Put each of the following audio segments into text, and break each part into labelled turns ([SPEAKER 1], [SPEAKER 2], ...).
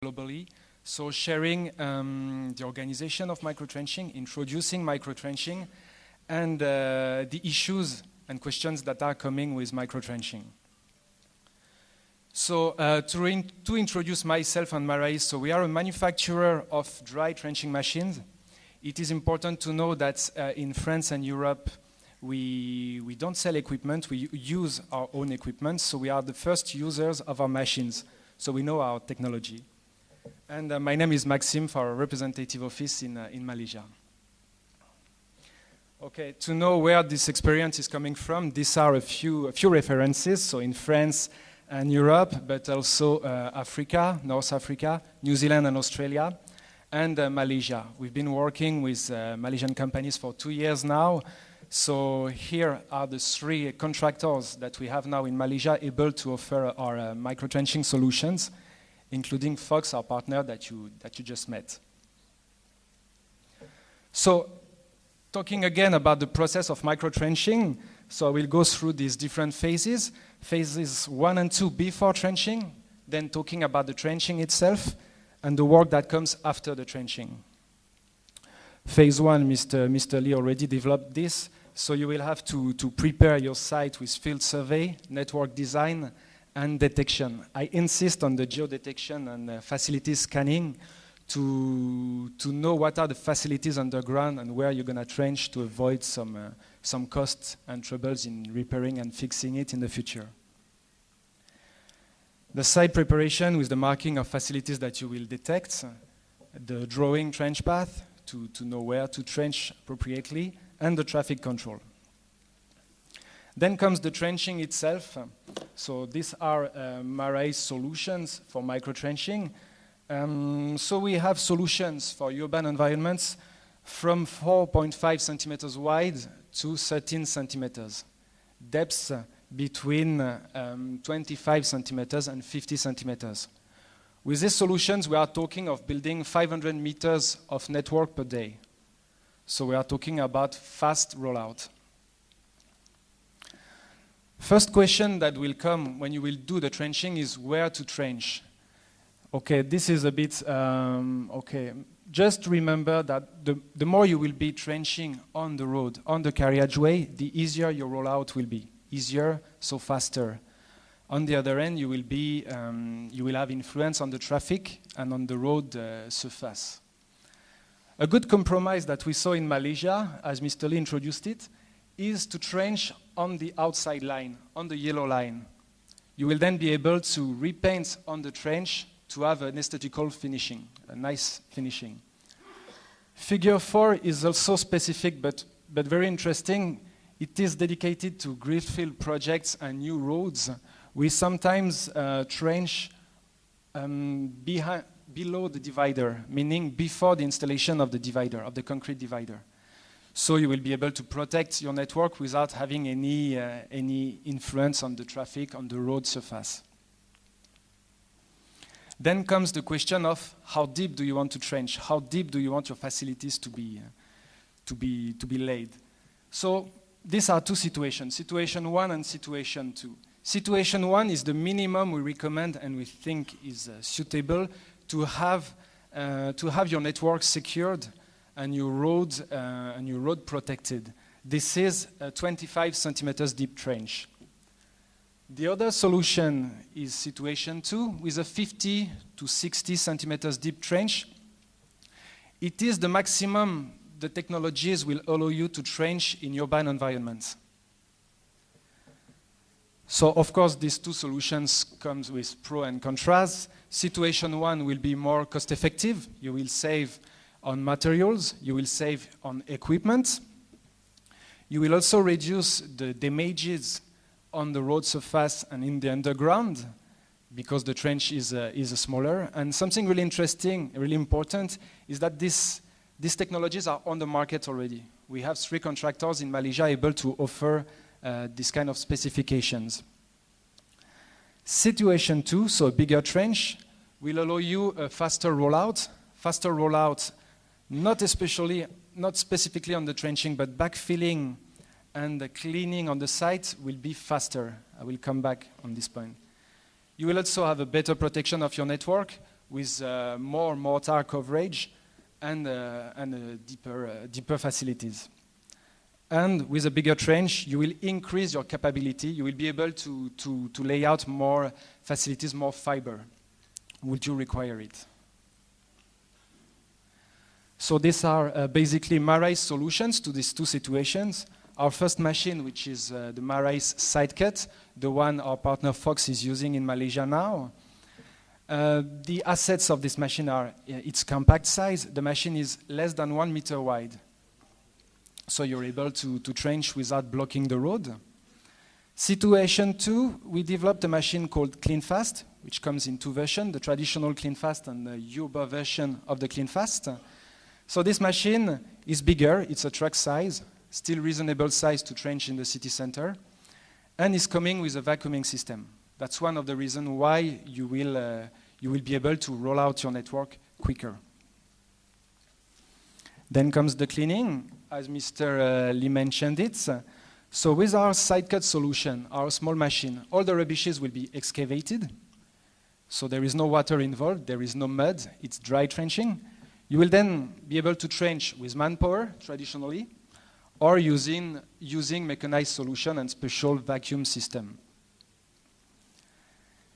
[SPEAKER 1] globally. So sharing the organization of microtrenching, introducing microtrenching, and the issues and questions that are coming with microtrenching. So to introduce myself and Marais, so we are a manufacturer of dry trenching machines. It is important to know that in France and Europe, we don't sell equipment, we use our own equipment, so we are the first users of our machines, so we know our technology. And my name is Maxime for our representative office in Malaysia. Okay, to know where this experience is coming from, these are a few references, so in France and Europe, but also Africa, North Africa, New Zealand and Australia, and Malaysia. We've been working with Malaysian companies for 2 years now. So here are the 3 contractors that we have now in Malaysia able to offer our microtrenching solutions, including Fox, our partner that you just met. So talking again about the process of microtrenching, so I will go through these different phases. Phases 1 and 2 before trenching, then talking about the trenching itself, and the work that comes after the trenching. Phase 1, Mr. Lee already developed this, so you will have to prepare your site with field survey, network design, and detection. I insist on the geodetection and facilities scanning to know what are the facilities underground and where you're going to trench to avoid some costs and troubles in repairing and fixing it in the future. The site preparation with the marking of facilities that you will detect, the drawing trench path to know where to trench appropriately, and the traffic control. Then comes the trenching itself. So these are Marais solutions for microtrenching. So we have solutions for urban environments from 4.5 centimeters wide to 13 centimeters. Depths between 25 centimeters and 50 centimeters. With these solutions, we are talking of building 500 meters of network per day. So we are talking about fast rollout. First question that will come when you will do the trenching is where to trench. Okay, this is a bit, okay. Just remember that the more you will be trenching on the road, on the carriageway, the easier your rollout will be. Easier, so faster. On the other end, you will have influence on the traffic and on the road surface. A good compromise that we saw in Malaysia, as Mr. Lee introduced it, is to trench on the outside line, on the yellow line. You will then be able to repaint on the trench to have an aesthetical finishing, a nice finishing. Figure 4 is also specific but very interesting. It is dedicated to greenfield projects and new roads. We sometimes trench below the divider, meaning before the installation of the divider, of the concrete divider. So you will be able to protect your network without having any influence on the traffic, on the road surface. Then comes the question of how deep do you want to trench? How deep do you want your facilities to be laid? So these are 2 situations, situation 1 and situation 2. Situation 1 is the minimum we recommend and we think is suitable to have your network secured and your road protected. This is a 25 centimeters deep trench. The other solution is situation 2 with a 50 to 60 centimeters deep trench. It is the maximum the technologies will allow you to trench in urban environments. So of course these 2 solutions comes with pro and contras. Situation 1 will be more cost effective. You will save on materials, you will save on equipment. You will also reduce the damages on the road surface and in the underground because the trench is smaller. And something really interesting, really important, is that these technologies are on the market already. We have 3 contractors in Malaysia able to offer this kind of specifications. Situation 2, so a bigger trench, will allow you a faster rollout. Faster rollout, not specifically on the trenching, but backfilling and the cleaning on the site will be faster. I will come back on this point. You will also have a better protection of your network with more mortar coverage and deeper facilities. And with a bigger trench, you will increase your capability. You will be able to lay out more facilities, more fiber. Would you require it? So these are basically Marais solutions to these two situations. Our first machine, which is the Marais SideCut, the one our partner Fox is using in Malaysia now. The assets of this machine are its compact size. The machine is less than 1 meter wide. So you're able to trench without blocking the road. Situation 2, we developed a machine called CleanFast, which comes in two versions, the traditional CleanFast and the Uber version of the CleanFast. So this machine is bigger, it's a truck size, still reasonable size to trench in the city center, and is coming with a vacuuming system. That's one of the reasons why you will be able to roll out your network quicker. Then comes the cleaning, as Mr. Lee mentioned it. So with our SideCut solution, our small machine, all the rubbishes will be excavated. So there is no water involved, there is no mud, it's dry trenching. You will then be able to trench with manpower, traditionally, or using mechanized solution and special vacuum system.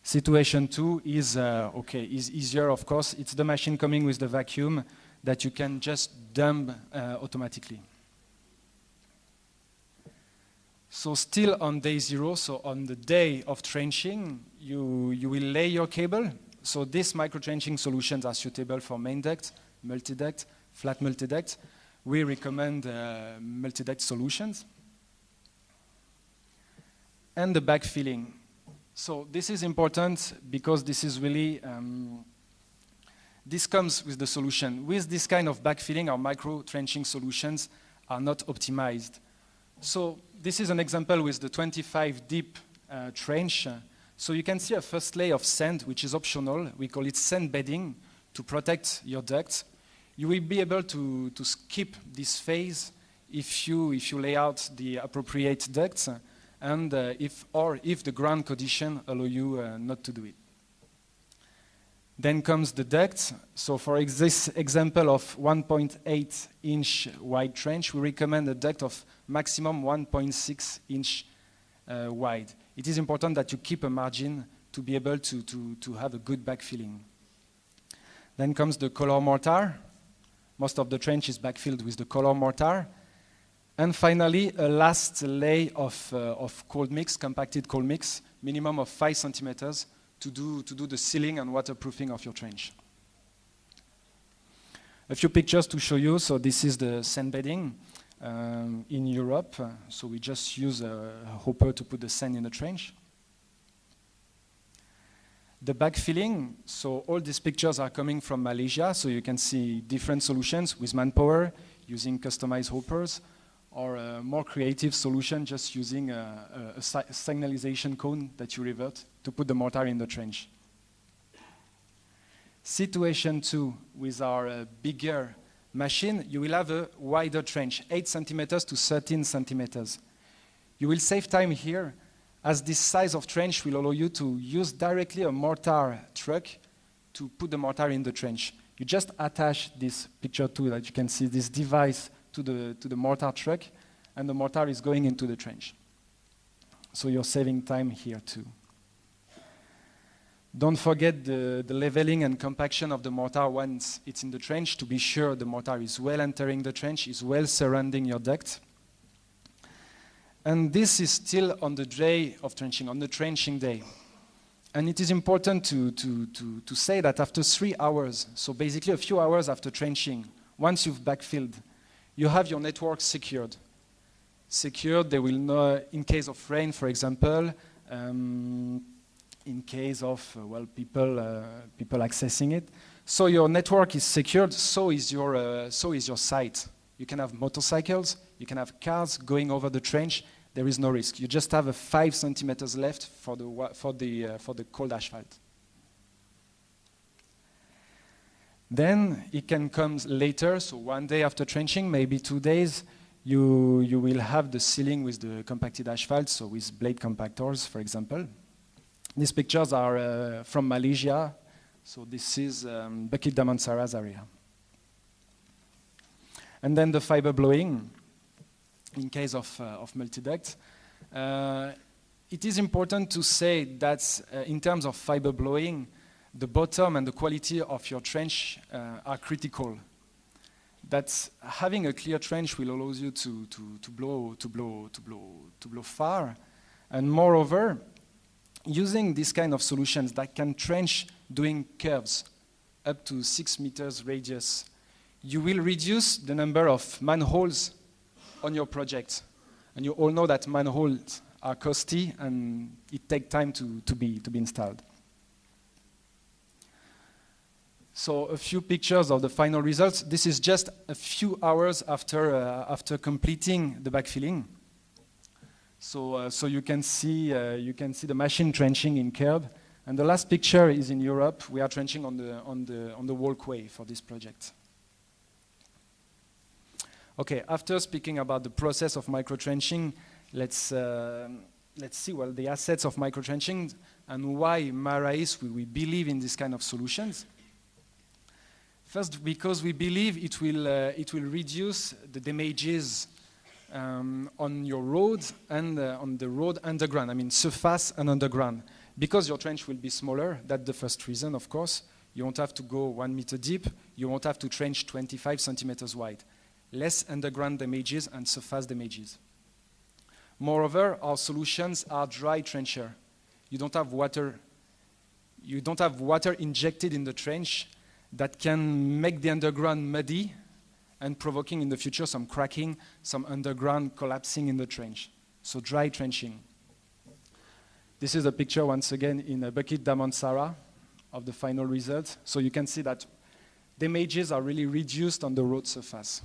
[SPEAKER 1] Situation 2 is easier, of course. It's the machine coming with the vacuum that you can just dump automatically. So still on day 0, so on the day of trenching, you will lay your cable. So these micro-trenching solutions are suitable for main duct, multi-duct, flat multi-duct. We recommend multi-duct solutions. And the backfilling. So this is important because this is really, this comes with the solution. With this kind of backfilling, our micro-trenching solutions are not optimized. So this is an example with the 25 deep trench. So you can see a first layer of sand, which is optional. We call it sand bedding to protect your duct. You will be able to skip this phase if you lay out the appropriate ducts and if the ground condition allow you not to do it. Then comes the duct. So for this example of 1.8 inch wide trench, we recommend a duct of maximum 1.6 inch wide. It is important that you keep a margin to be able to have a good backfilling. Then comes the color mortar. Most of the trench is backfilled with the color mortar. And finally, a last lay of cold mix, compacted cold mix, minimum of 5 centimeters to do the sealing and waterproofing of your trench. A few pictures to show you. So this is the sand bedding in Europe. So we just use a hopper to put the sand in the trench. The backfilling, so all these pictures are coming from Malaysia, so you can see different solutions with manpower, using customized hoppers, or a more creative solution just using a signalization cone that you revert to put the mortar in the trench. Situation 2, with our bigger machine, you will have a wider trench, 8 centimeters to 13 centimeters. You will save time here, as this size of trench will allow you to use directly a mortar truck to put the mortar in the trench. You just attach this picture too, that you can see this device to the mortar truck, and the mortar is going into the trench. So you're saving time here too. Don't forget the leveling and compaction of the mortar once it's in the trench to be sure the mortar is well entering the trench, is well surrounding your duct. And this is still on the day of trenching, on the trenching day. And it is important to say that after 3 hours, so basically a few hours after trenching, once you've backfilled, you have your network secured. Secured, they will know, in case of rain, for example, in case of, people accessing it. So your network is secured, so is your site. You can have motorcycles, you can have cars going over the trench. There is no risk. You just have 5 centimeters left for the cold asphalt. Then it can come later, so 1 day after trenching, maybe 2 days, you will have the sealing with the compacted asphalt, so with blade compactors, for example. These pictures are from Malaysia, So this is Bukit Damansara's area. And then the fiber blowing, in case of multi-duct. It is important to say that in terms of fiber blowing, the bottom and the quality of your trench are critical. That having a clear trench will allow you to blow far, and moreover, using this kind of solutions that can trench doing curves up to 6 meters radius, you will reduce the number of manholes on your project. And you all know that manholes are costly and it takes time to be installed. So a few pictures of the final results. This is just a few hours after completing the backfilling. So you can see the machine trenching in curb. And the last picture is in Europe. We are trenching on the walkway for this project. Okay, after speaking about the process of microtrenching, let's see the assets of microtrenching and why Marais we believe in this kind of solutions. First, because we believe it will reduce the damages on your road and on the road underground. I mean, surface and underground. Because your trench will be smaller, that's the first reason, of course. You won't have to go 1 meter deep. You won't have to trench 25 centimeters wide. Less underground damages and surface damages. Moreover, our solutions are dry trencher. You don't have water injected in the trench that can make the underground muddy and provoking in the future some cracking, some underground collapsing in the trench. So dry trenching. This is a picture once again in Bukit Damansara of the final result. So you can see that damages are really reduced on the road surface.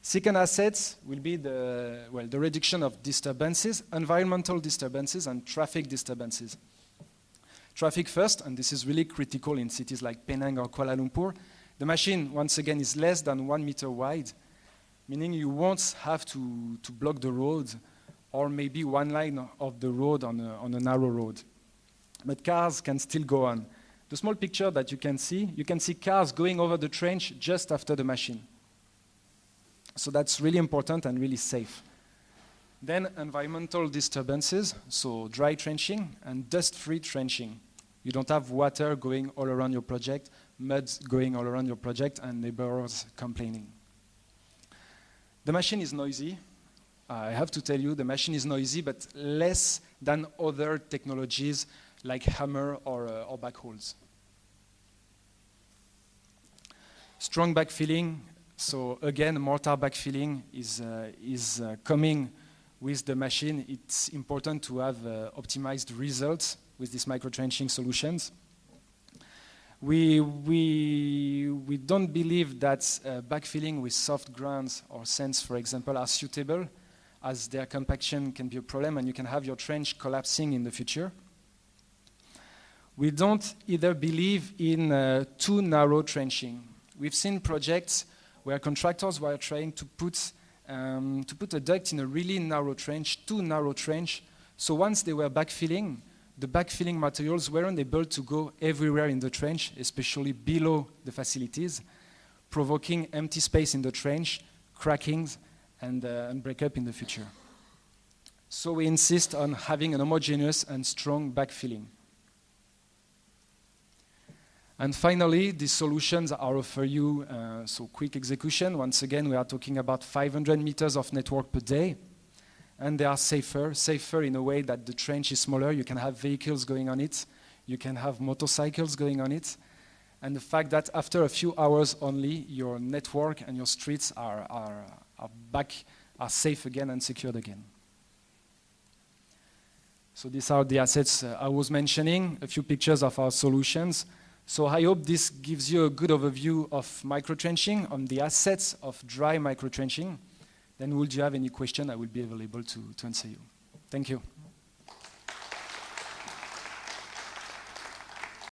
[SPEAKER 1] Second assets will be the reduction of disturbances, environmental disturbances and traffic disturbances. Traffic first, and this is really critical in cities like Penang or Kuala Lumpur. The machine, once again, is less than 1 meter wide, meaning you won't have to block the road or maybe one line of the road on a narrow road. But cars can still go on. The small picture that you can see cars going over the trench just after the machine. So that's really important and really safe. Then environmental disturbances, so dry trenching and dust-free trenching. You don't have water going all around your project, mud going all around your project, and neighbors complaining. The machine is noisy. I have to tell you, the machine is noisy, but less than other technologies like hammer or backhoes. Strong backfilling. So again, mortar backfilling is coming with the machine. It's important to have optimized results with these microtrenching solutions. We don't believe that backfilling with soft grounds or sands, for example, are suitable, as their compaction can be a problem and you can have your trench collapsing in the future. We don't either believe in too narrow trenching. We've seen projects where contractors were trying to put a duct in a really narrow trench, too narrow trench. So once they were backfilling, the backfilling materials weren't able to go everywhere in the trench, especially below the facilities, provoking empty space in the trench, crackings, and breakup in the future. So we insist on having an homogeneous and strong backfilling. And finally, these solutions are offer you quick execution. Once again, we are talking about 500 meters of network per day. And they are safer in a way that the trench is smaller. You can have vehicles going on it. You can have motorcycles going on it. And the fact that after a few hours only, your network and your streets are safe again and secured again. So these are the assets I was mentioning, a few pictures of our solutions. So I hope this gives you a good overview of microtrenching, on the assets of dry microtrenching. Then would you have any question, I will be available to answer you. Thank you.